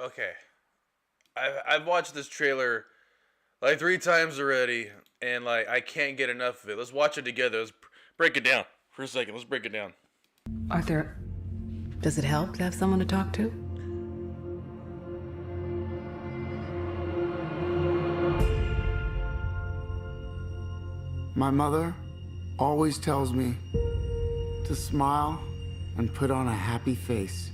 Okay. I've watched this trailer like 3 times already, and like I can't get enough of it. Let's watch it together. Let's break it down for a second. Let's break it down. Arthur, does it help to have someone to talk to? My mother always tells me to smile and put on a happy face.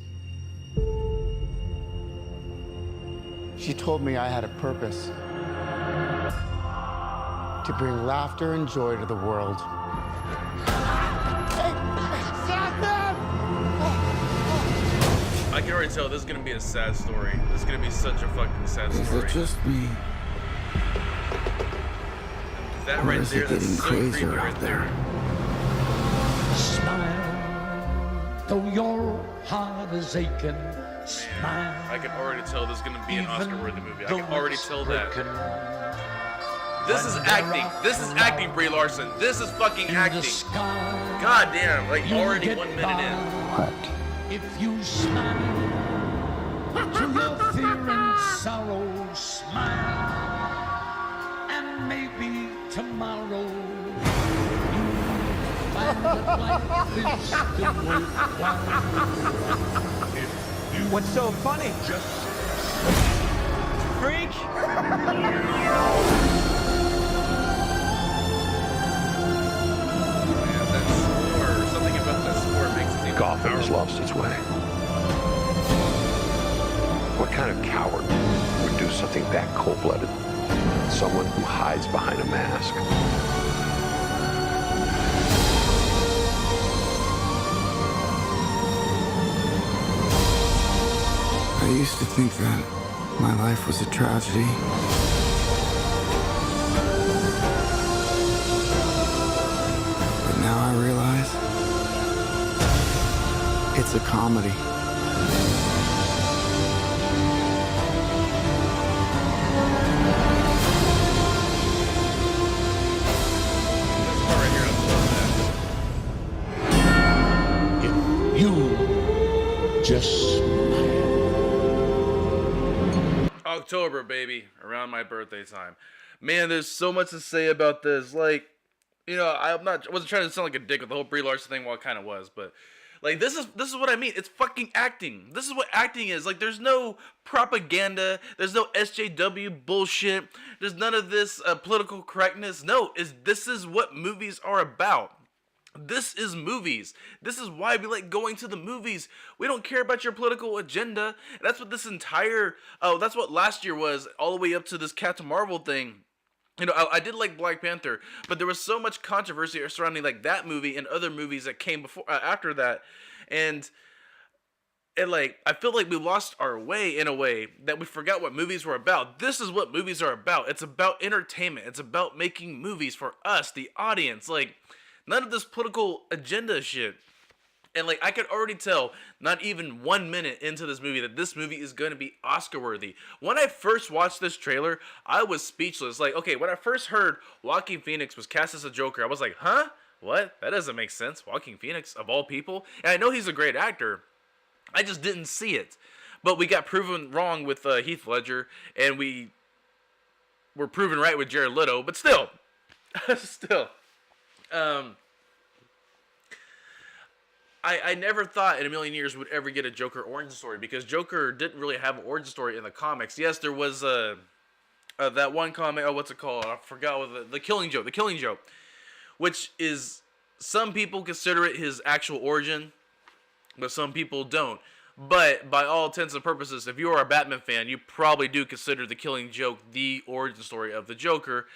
She told me I had a purpose to bring laughter and joy to the world. I can already tell this is gonna be a sad story. This is gonna be such a fucking sad story. Is it just me? That Or right is there, it that's getting so creepy crazier right out there? Smile, though your heart is aching. Smile. I can already tell this is gonna be an Oscar-worthy movie. I can though already it's tell that. broken. This is acting. This is acting, Brie Larson. This is fucking In the acting. sky, God damn, like you'll already get 1 minute by in. What? If you smile to your fear and sorrow, smile, and maybe tomorrow you'll find that life is still worthwhile. If you What's so funny? just Freak? Man, that score, something about that score makes it even Gotham has powerful. lost its way. What kind of coward would do something that cold-blooded? Someone who hides behind a mask. I used to think that my life was a tragedy. But now I realize it's a comedy. This part right here, I love if you just smile. that. October, baby, around my birthday time. Man, there's so much to say about this. Like, you know, I wasn't trying to sound like a dick with the whole Brie Larson thing. Well, it kind of was, but like this is what I mean. It's fucking acting. This is what acting is. Like, there's no propaganda. There's no SJW bullshit. There's none of this political correctness. No, this is what movies are about. This is movies. This is why we like going to the movies. We don't care about your political agenda. That's what this entire that's what last year was, all the way up to this Captain Marvel thing. You know, I did like Black Panther, but there was so much controversy surrounding like that movie and other movies that came before after that, and like I feel like we lost our way in a way that we forgot what movies were about. This is what movies are about. It's about entertainment. It's about making movies for us, the audience. Like, none of this political agenda shit. And like I could already tell, not even 1 minute into this movie, that this movie is going to be Oscar worthy. When I first watched this trailer, I was speechless. Like, okay, when I first heard Joaquin Phoenix was cast as a Joker, I was like, huh? What? That doesn't make sense. Joaquin Phoenix, of all people? And I know he's a great actor. I just didn't see it. But we got proven wrong with Heath Ledger, and we were proven right with Jared Leto. But still, still, I never thought in a million years would ever get a Joker origin story, because Joker didn't really have an origin story in the comics. Yes, there was that one comic. Oh, what's it called? I forgot what the Killing Joke. The Killing Joke, which is, some people consider it his actual origin, but some people don't. But by all intents and purposes, if you are a Batman fan, you probably do consider the Killing Joke the origin story of the Joker.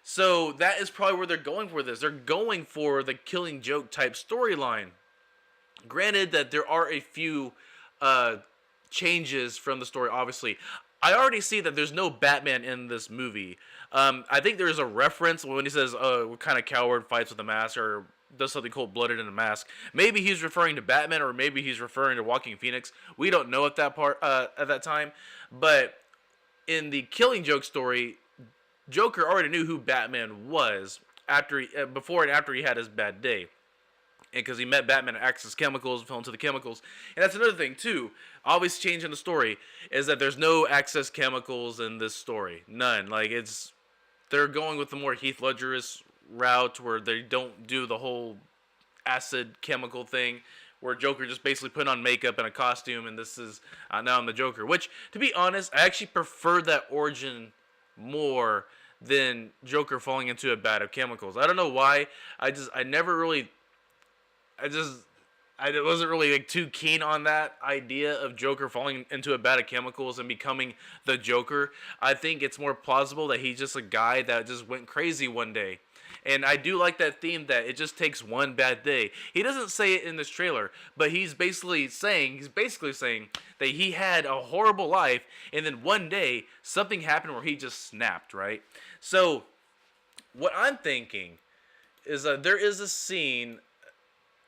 So that is probably where they're going for this. They're going for the Killing Joke type storyline. Granted that there are a few changes from the story, obviously. I already see that there's no Batman in this movie. I think there's a reference when he says, what kind of coward fights with a mask or does something cold-blooded in a mask. Maybe he's referring to Batman, or maybe he's referring to Joaquin Phoenix. We don't know at that time. But in the Killing Joke story, Joker already knew who Batman was before and after he had his bad day. And because he met Batman at Axis Chemicals, fell into the chemicals. And that's another thing, too. Always change in the story is that there's no Access Chemicals in this story. None. Like, they're going with the more Heath Ledgerous route where they don't do the whole acid chemical thing where Joker just basically put on makeup and a costume and this is, now I'm the Joker. Which, to be honest, I actually prefer that origin more than Joker falling into a vat of chemicals. I don't know why. I wasn't really like too keen on that idea of Joker falling into a vat of chemicals and becoming the Joker. I think it's more plausible that he's just a guy that just went crazy one day. And I do like that theme that it just takes one bad day. He doesn't say it in this trailer, but he's basically saying that he had a horrible life and then one day something happened where he just snapped, right? So what I'm thinking is there is a scene.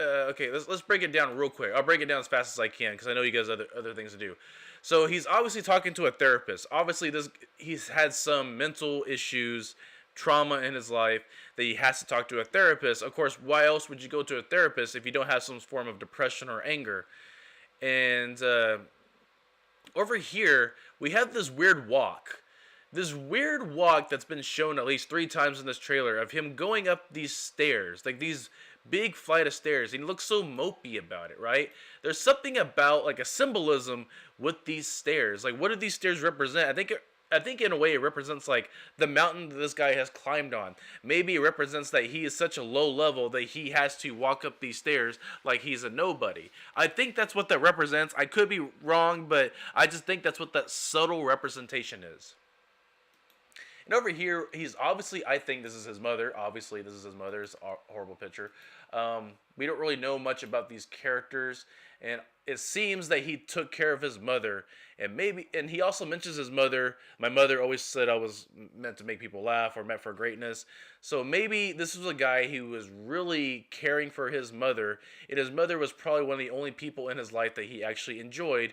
Okay, let's break it down real quick. I'll break it down as fast as I can because I know you guys have other things to do. So he's obviously talking to a therapist. Obviously, he's had some mental issues, trauma in his life that he has to talk to a therapist. Of course, why else would you go to a therapist if you don't have some form of depression or anger? And over here, we have this weird walk. This weird walk that's been shown at least 3 times in this trailer of him going up these stairs, like these big flight of stairs, and he looks so mopey about it, right? There's something about like a symbolism with these stairs. Like, what do these stairs represent? I think in a way it represents like the mountain that this guy has climbed on. Maybe it represents that he is such a low level that he has to walk up these stairs like he's a nobody. I think that's what that represents. I could be wrong, but I just think that's what that subtle representation is. And over here, he's obviously, I think this is his mother. Obviously, this is his mother. It's a horrible picture. We don't really know much about these characters. And it seems that he took care of his mother. And he also mentions his mother. My mother always said I was meant to make people laugh or meant for greatness. So maybe this was a guy who was really caring for his mother. And his mother was probably one of the only people in his life that he actually enjoyed.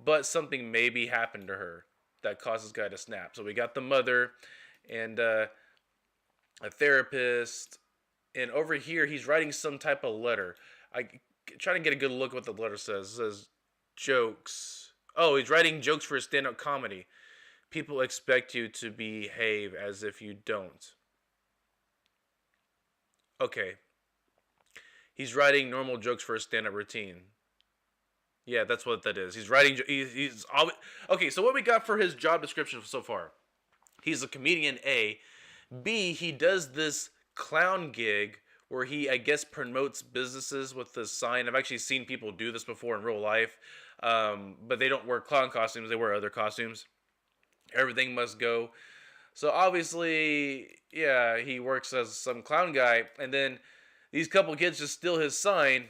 But something maybe happened to her that caused this guy to snap. So we got the mother and a therapist. And over here, he's writing some type of letter. I trying to get a good look at what the letter says. It says jokes. Oh, he's writing jokes for his stand-up comedy. People expect you to behave as if you don't. Okay. He's writing normal jokes for his stand-up routine. Yeah, that's what that is. He's writing. Okay, so what we got for his job description so far? He's a comedian, A. B, he does this clown gig where he, I guess, promotes businesses with this sign. I've actually seen people do this before in real life, but they don't wear clown costumes. They wear other costumes. Everything must go. So obviously, yeah, he works as some clown guy, and then these couple kids just steal his sign,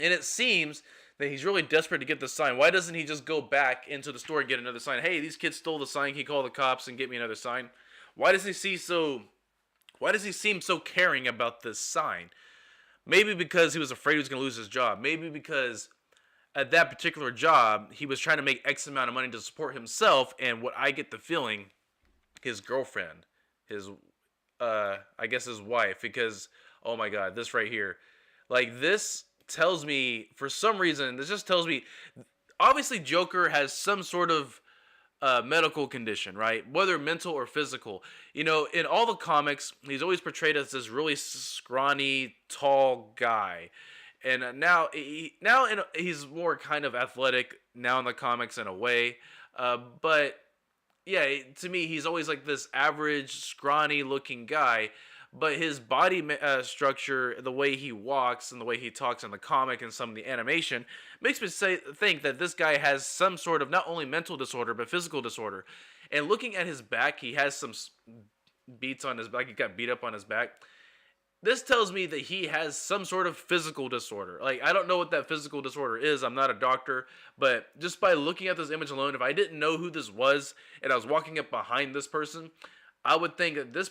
and it seems that he's really desperate to get the sign. Why doesn't he just go back into the store and get another sign? Hey, these kids stole the sign. Can you call the cops and get me another sign? Why does he seem so caring about this sign? Maybe because he was afraid he was going to lose his job. Maybe because at that particular job, he was trying to make X amount of money to support himself, and what I get the feeling, his girlfriend, I guess his wife, because, oh my God, this right here. Like, this tells me, for some reason, this just tells me, obviously Joker has some sort of medical condition, right? Whether mental or physical. You know, in all the comics, he's always portrayed as this really scrawny, tall guy. And now he's more kind of athletic now in the comics in a way. But yeah, to me, he's always like this average, scrawny looking guy. But his body structure, the way he walks and the way he talks in the comic and some of the animation, makes me think that this guy has some sort of not only mental disorder, but physical disorder. And looking at his back, he has some beats on his back. He got beat up on his back. This tells me that he has some sort of physical disorder. Like, I don't know what that physical disorder is. I'm not a doctor. But just by looking at this image alone, if I didn't know who this was and I was walking up behind this person, I would think that this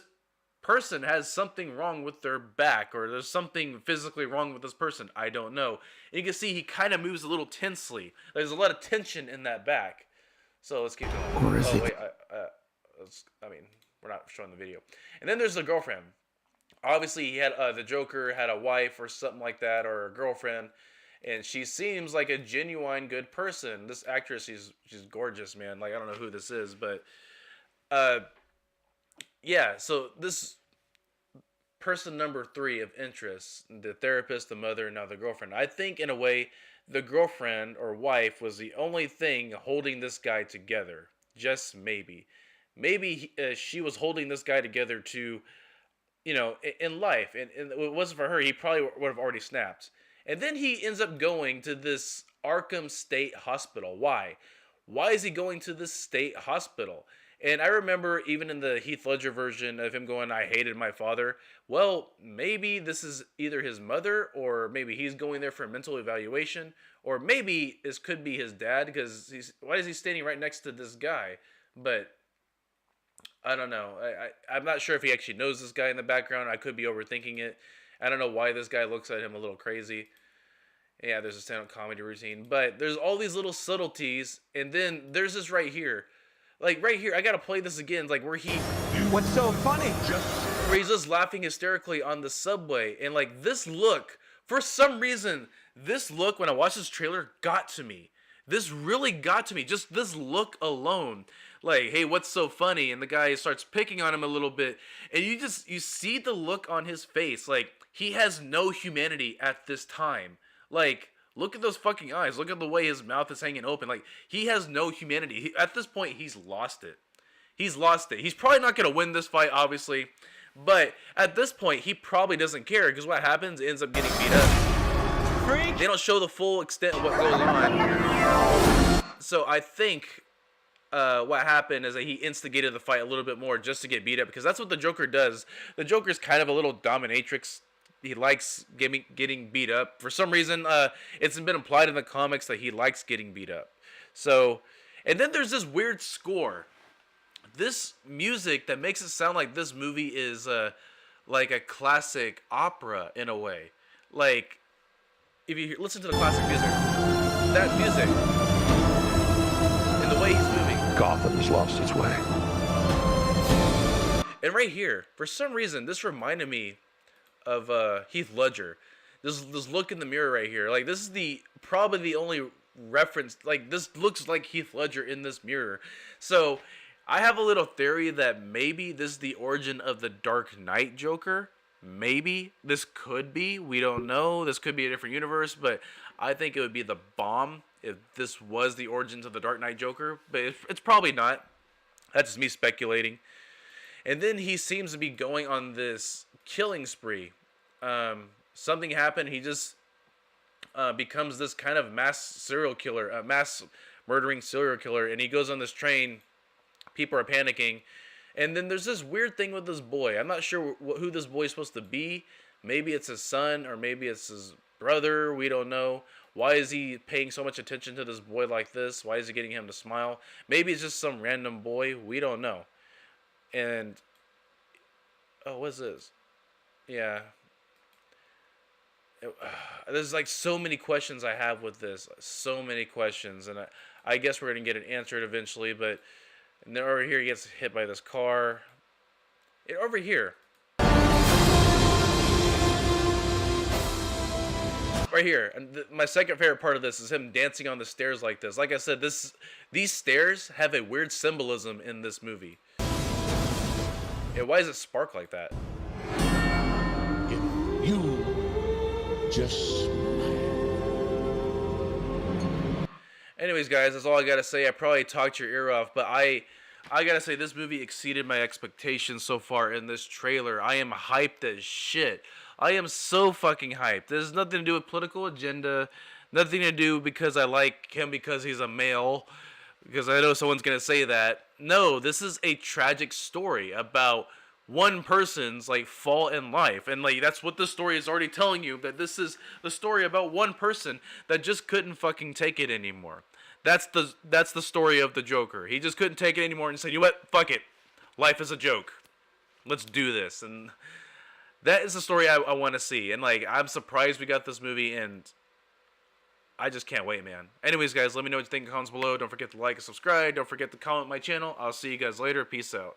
person has something wrong with their back, or there's something physically wrong with this person. I don't know. And you can see he kind of moves a little tensely. There's a lot of tension in that back. So let's keep going. Or is it? Wait, I mean, we're not showing the video. And then there's the girlfriend. obviously he had the Joker had a wife or something like that, or a girlfriend, and she seems like a genuine good person. This actress, she's gorgeous, man. Like, I don't know who this is, but uh yeah, so this person number three of interest, the therapist, the mother, and now the girlfriend. I think in a way, the girlfriend or wife was the only thing holding this guy together. Just maybe, she was holding this guy together to, in life. And if it wasn't for her, he probably would have already snapped. And then he ends up going to this Arkham State Hospital. Why? Why is he going to this state hospital? And I remember even in the Heath Ledger version of him going, I hated my father. Well, maybe this is either his mother, or maybe he's going there for a mental evaluation, or maybe this could be his dad, because why is he standing right next to this guy? But I don't know. I'm not sure if he actually knows this guy in the background. I could be overthinking it. I don't know why this guy looks at him a little crazy. Yeah, there's a stand-up comedy routine. But there's all these little subtleties. And then there's this right here. Like, right here, I gotta play this again. Like, where What's so funny? where he's just laughing hysterically on the subway. And, like, this look, for some reason, this look, when I watched this trailer, got to me. This really got to me. Just this look alone. Like, hey, what's so funny? And the guy starts picking on him a little bit. And you see the look on his face. Like, he has no humanity at this time. Like, look at those fucking eyes. Look at the way his mouth is hanging open. Like, he has no humanity. At this point, he's lost it. He's lost it. He's probably not going to win this fight, obviously. But at this point, he probably doesn't care. Because what happens, ends up getting beat up. Freak. They don't show the full extent of what goes on. So I think what happened is that he instigated the fight a little bit more just to get beat up. Because that's what the Joker does. The Joker's kind of a little dominatrix. He likes getting beat up. For some reason, it's been implied in the comics that he likes getting beat up. So, and then there's this weird score. This music that makes it sound like this movie is like a classic opera in a way. Like, if you listen to the classic music, that music, and the way he's moving. Gotham has lost its way. And right here, for some reason, this reminded me of Heath Ledger. This look in the mirror right here. Like, this is probably the only reference. Like, this looks like Heath Ledger in this mirror. So I have a little theory that maybe this is the origin of the Dark Knight Joker. Maybe this could be. We don't know. This could be a different universe, but I think it would be the bomb if this was the origins of the Dark Knight Joker. But it's probably not. That's just me speculating. And then he seems to be going on this killing spree. Something happened. He just becomes this kind of mass murdering serial killer. And he goes on this train. People are panicking. And then there's this weird thing with this boy. I'm not sure who this boy is supposed to be. Maybe it's his son, or maybe it's his brother. We don't know. Why is he paying so much attention to this boy like this? Why is he getting him to smile? Maybe it's just some random boy. We don't know. And what's this? Yeah. There's like so many questions I have with this. So many questions. And I guess we're going to get it answered eventually. But and then over here he gets hit by this car. Over here. Right here. And my second favorite part of this is him dancing on the stairs like this. Like I said, these stairs have a weird symbolism in this movie. Yeah, why does it spark like that? If you just smile. Anyways, guys, that's all I gotta say. I probably talked your ear off, but I gotta say this movie exceeded my expectations so far in this trailer. I am hyped as shit. I am so fucking hyped. There's nothing to do with political agenda. Nothing to do because I like him because he's a male. Because I know someone's gonna say that. No, this is a tragic story about one person's like fall in life, and like that's what the story is already telling you, that this is the story about one person that just couldn't fucking take it anymore. That's the story of the Joker. He just couldn't take it anymore and said, you know what, fuck it, life is a joke, let's do this. And that is the story I want to see. And like, I'm surprised we got this movie, and I just can't wait, man. Anyways, guys, let me know what you think in the comments below. Don't forget to like and subscribe. Don't forget to comment my channel. I'll see you guys later. Peace out.